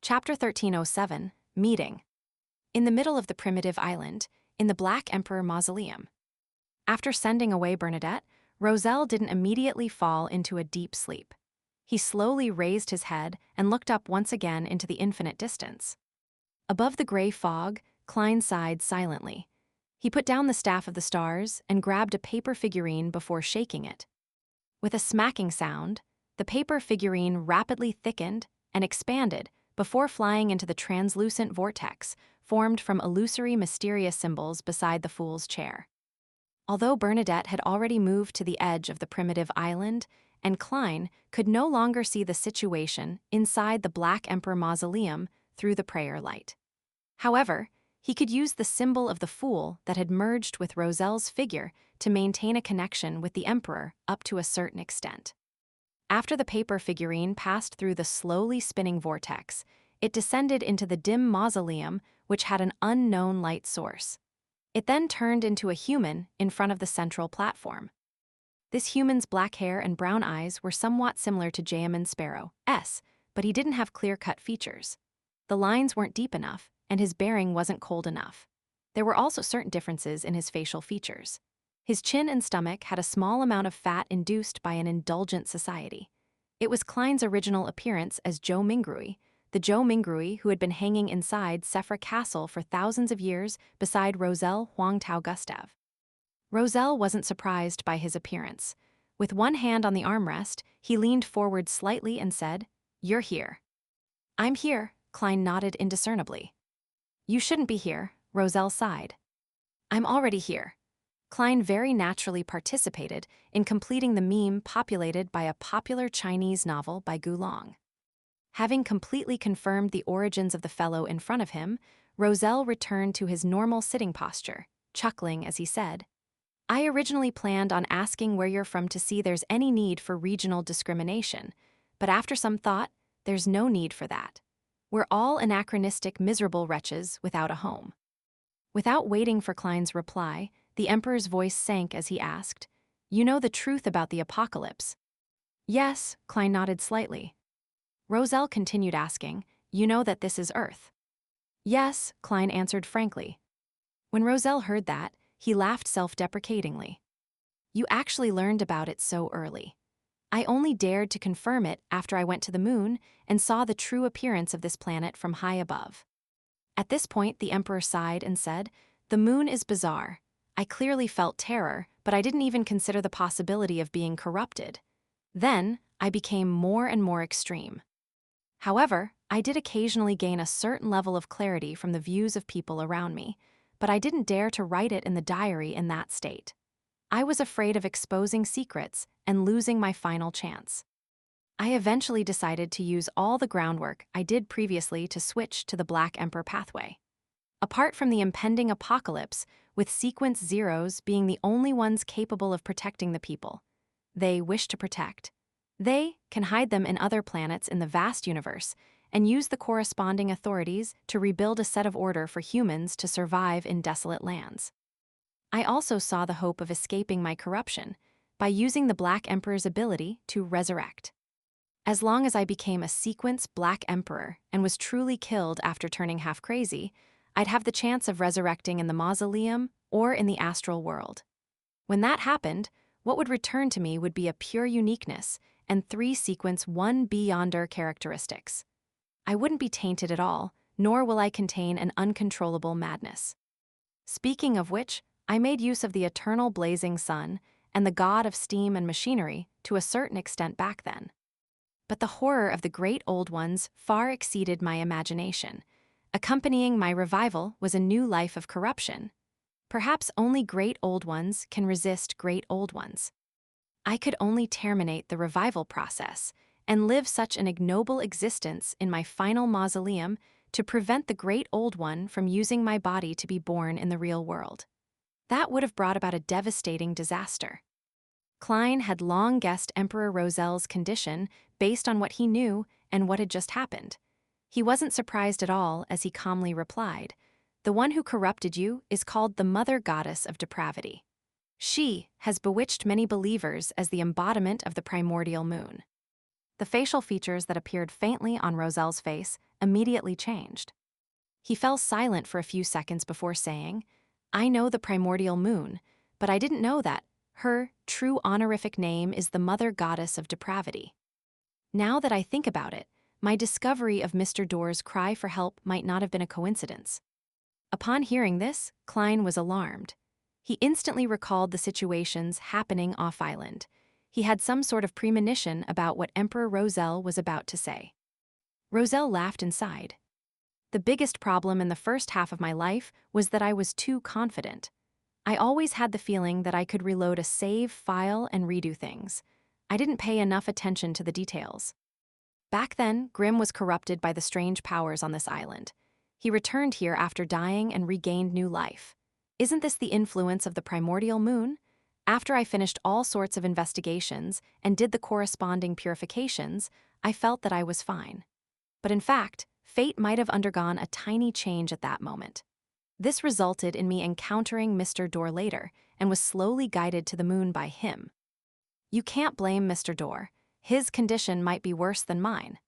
Chapter 1307, Meeting. In the middle of the primitive island, in the Black Emperor Mausoleum. After sending away Bernadette, Roselle didn't immediately fall into a deep sleep. He slowly raised his head and looked up once again into the infinite distance. Above the gray fog, Klein sighed silently. He put down the staff of the stars and grabbed a paper figurine before shaking it. With a smacking sound, the paper figurine rapidly thickened and expanded before flying into the translucent vortex formed from illusory mysterious symbols beside the fool's chair. Although Bernadette had already moved to the edge of the primitive island, and Klein could no longer see the situation inside the Black Emperor Mausoleum through the prayer light. However, he could use the symbol of the fool that had merged with Roselle's figure to maintain a connection with the Emperor up to a certain extent. After the paper figurine passed through the slowly spinning vortex, it descended into the dim mausoleum, which had an unknown light source. It then turned into a human in front of the central platform. This human's black hair and brown eyes were somewhat similar to Jayaman Sparrow's, but he didn't have clear-cut features. The lines weren't deep enough, and his bearing wasn't cold enough. There were also certain differences in his facial features. His chin and stomach had a small amount of fat induced by an indulgent society. It was Klein's original appearance as Zhou Mingrui, the Zhou Mingrui who had been hanging inside Sephra Castle for thousands of years beside Roselle Huangtao Gustav. Roselle wasn't surprised by his appearance. With one hand on the armrest, he leaned forward slightly and said, "You're here." "I'm here," Klein nodded indiscernibly. "You shouldn't be here," Roselle sighed. "I'm already here." Klein very naturally participated in completing the meme populated by a popular Chinese novel by Gu Long. Having completely confirmed the origins of the fellow in front of him, Roselle returned to his normal sitting posture, chuckling as he said, "I originally planned on asking where you're from to see there's any need for regional discrimination, but after some thought, there's no need for that. We're all anachronistic, miserable wretches without a home." Without waiting for Klein's reply, the Emperor's voice sank as he asked, "You know the truth about the apocalypse?" "Yes," Klein nodded slightly. Roselle continued asking, "You know that this is Earth?" "Yes," Klein answered frankly. When Roselle heard that, he laughed self-deprecatingly. "You actually learned about it so early. I only dared to confirm it after I went to the moon and saw the true appearance of this planet from high above." At this point, the Emperor sighed and said, "The moon is bizarre. I clearly felt terror, but I didn't even consider the possibility of being corrupted. Then, I became more and more extreme. However, I did occasionally gain a certain level of clarity from the views of people around me, but I didn't dare to write it in the diary in that state. I was afraid of exposing secrets and losing my final chance. I eventually decided to use all the groundwork I did previously to switch to the Black Emperor pathway. Apart from the impending apocalypse, with Sequence Zeros being the only ones capable of protecting the people they wish to protect, they can hide them in other planets in the vast universe and use the corresponding authorities to rebuild a set of order for humans to survive in desolate lands. I also saw the hope of escaping my corruption by using the Black Emperor's ability to resurrect. As long as I became a Sequence Black Emperor and was truly killed after turning half crazy, I'd have the chance of resurrecting in the mausoleum or in the astral world. When that happened, what would return to me would be a pure uniqueness and 3 Sequence 1 Beyonder characteristics. I wouldn't be tainted at all, nor will I contain an uncontrollable madness. Speaking of which, I made use of the eternal blazing sun and the god of steam and machinery to a certain extent back then. But the horror of the great old ones far exceeded my imagination. Accompanying my revival was a new life of corruption. Perhaps only great old ones can resist great old ones. I could only terminate the revival process and live such an ignoble existence in my final mausoleum to prevent the great old one from using my body to be born in the real world. That would have brought about a devastating disaster. Klein had long guessed Emperor Roselle's condition based on what he knew and what had just happened. He wasn't surprised at all as he calmly replied, "The one who corrupted you is called the Mother Goddess of Depravity. She has bewitched many believers as the embodiment of the primordial moon." The facial features that appeared faintly on Rozel's face immediately changed. He fell silent for a few seconds before saying, "I know the primordial moon, but I didn't know that her true honorific name is the mother goddess of depravity." Now that I think about it, my discovery of Mr. Door's cry for help might not have been a coincidence. Upon hearing this, Klein was alarmed. He instantly recalled the situations happening off-island. He had some sort of premonition about what Emperor Rozel was about to say. Rozel laughed inside. The biggest problem in the first half of my life was that I was too confident. I always had the feeling that I could reload a save file and redo things. I didn't pay enough attention to the details. Back then, Grimm was corrupted by the strange powers on this island. He returned here after dying and regained new life. Isn't this the influence of the primordial moon? After I finished all sorts of investigations and did the corresponding purifications, I felt that I was fine. But in fact, fate might have undergone a tiny change at that moment. This resulted in me encountering Mr. Door later and was slowly guided to the moon by him. You can't blame Mr. Door. His condition might be worse than mine.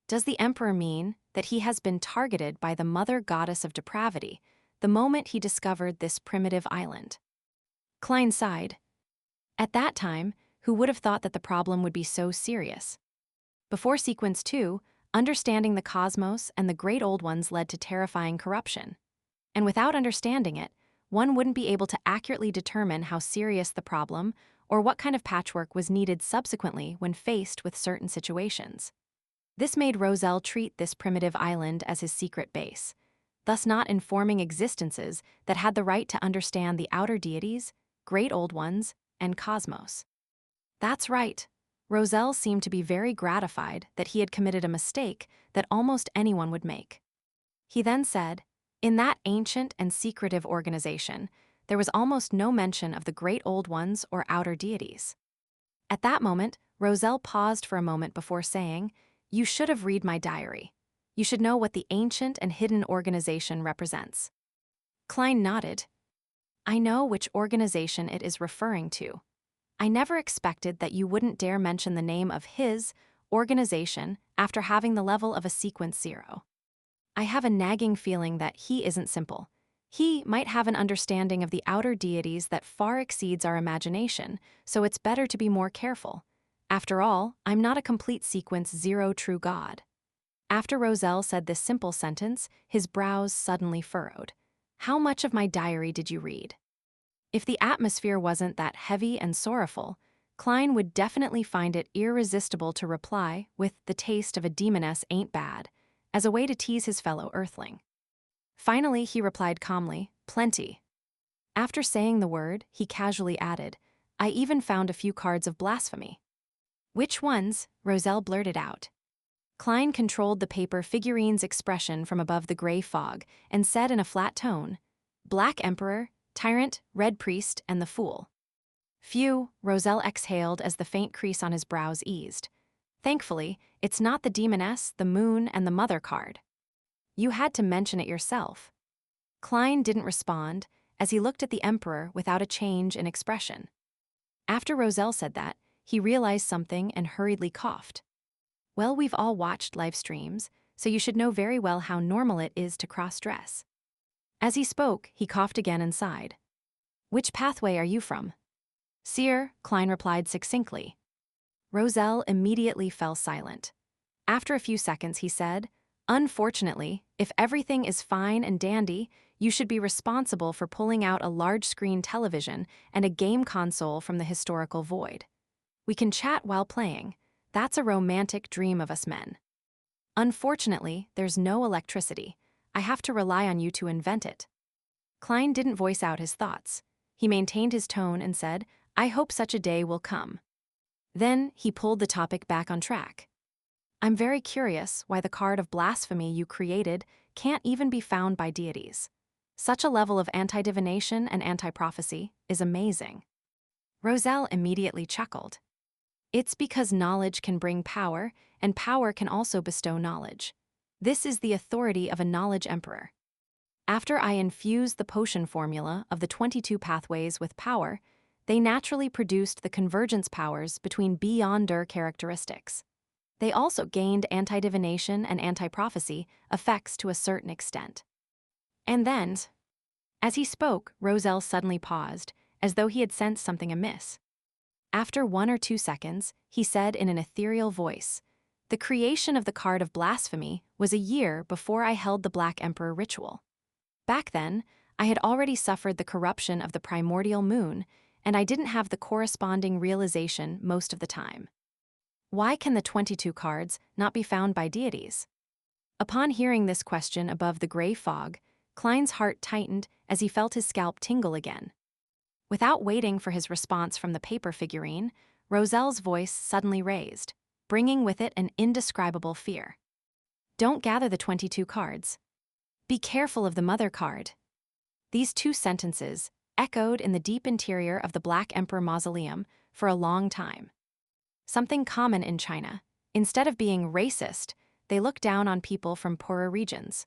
Does the Emperor mean that he has been targeted by the mother goddess of depravity the moment he discovered this primitive island? Klein sighed. At that time, who would have thought that the problem would be so serious? Before Sequence 2, understanding the cosmos and the great old ones led to terrifying corruption. And without understanding it, one wouldn't be able to accurately determine how serious the problem or what kind of patchwork was needed subsequently when faced with certain situations. This made Rozel treat this primitive island as his secret base, thus not informing existences that had the right to understand the outer deities, great old ones, and cosmos. That's right. Rozel seemed to be very gratified that he had committed a mistake that almost anyone would make. He then said, "In that ancient and secretive organization, there was almost no mention of the great old ones or outer deities." At that moment, Rozel paused for a moment before saying, "You should have read my diary. You should know what the ancient and hidden organization represents." Klein nodded. "I know which organization it is referring to. I never expected that you wouldn't dare mention the name of his organization after having the level of a Sequence 0. I have a nagging feeling that he isn't simple. He might have an understanding of the outer deities that far exceeds our imagination, so it's better to be more careful. After all, I'm not a complete Sequence 0 true god." After Rozel said this simple sentence, his brows suddenly furrowed. "How much of my diary did you read?" If the atmosphere wasn't that heavy and sorrowful, Klein would definitely find it irresistible to reply with "the taste of a demoness ain't bad," as a way to tease his fellow Earthling. Finally, he replied calmly, "Plenty." After saying the word, he casually added, "I even found a few cards of blasphemy." "Which ones?" Rozel blurted out. Klein controlled the paper figurine's expression from above the gray fog and said in a flat tone, "Black Emperor, Tyrant, Red Priest, and the Fool." "Phew," Rozel exhaled as the faint crease on his brows eased. "Thankfully, it's not the Demoness, the Moon, and the Mother card." "You had to mention it yourself." Klein didn't respond, as he looked at the Emperor without a change in expression. After Rozel said that, he realized something and hurriedly coughed. "Well, we've all watched live streams, so you should know very well how normal it is to cross-dress." As he spoke, he coughed again and sighed. "Which pathway are you from?" "Seer," Klein replied succinctly. Rozel immediately fell silent. After a few seconds, he said, "Unfortunately, if everything is fine and dandy, you should be responsible for pulling out a large-screen television and a game console from the historical void. We can chat while playing. That's a romantic dream of us men. Unfortunately, there's no electricity. I have to rely on you to invent it." Klein didn't voice out his thoughts. He maintained his tone and said, "I hope such a day will come." Then he pulled the topic back on track. "I'm very curious why the card of blasphemy you created can't even be found by deities. Such a level of anti-divination and anti-prophecy is amazing." Rozel immediately chuckled. "It's because knowledge can bring power, and power can also bestow knowledge. This is the authority of a knowledge emperor. After I infused the potion formula of the 22 pathways with power, they naturally produced the convergence powers between beyonder characteristics. They also gained anti-divination and anti-prophecy effects to a certain extent. And then, as he spoke, Roselle suddenly paused, as though he had sensed something amiss. After 1 or 2 seconds, he said in an ethereal voice, "The creation of the card of blasphemy was a year before I held the Black Emperor ritual. Back then, I had already suffered the corruption of the primordial moon, and I didn't have the corresponding realization most of the time. Why can the 22 cards not be found by deities?" Upon hearing this question above the gray fog, Klein's heart tightened as he felt his scalp tingle again. Without waiting for his response from the paper figurine, Roselle's voice suddenly raised, bringing with it an indescribable fear. "Don't gather the 22 cards. Be careful of the mother card." These two sentences echoed in the deep interior of the Black Emperor Mausoleum for a long time. Something common in China. Instead of being racist, they look down on people from poorer regions.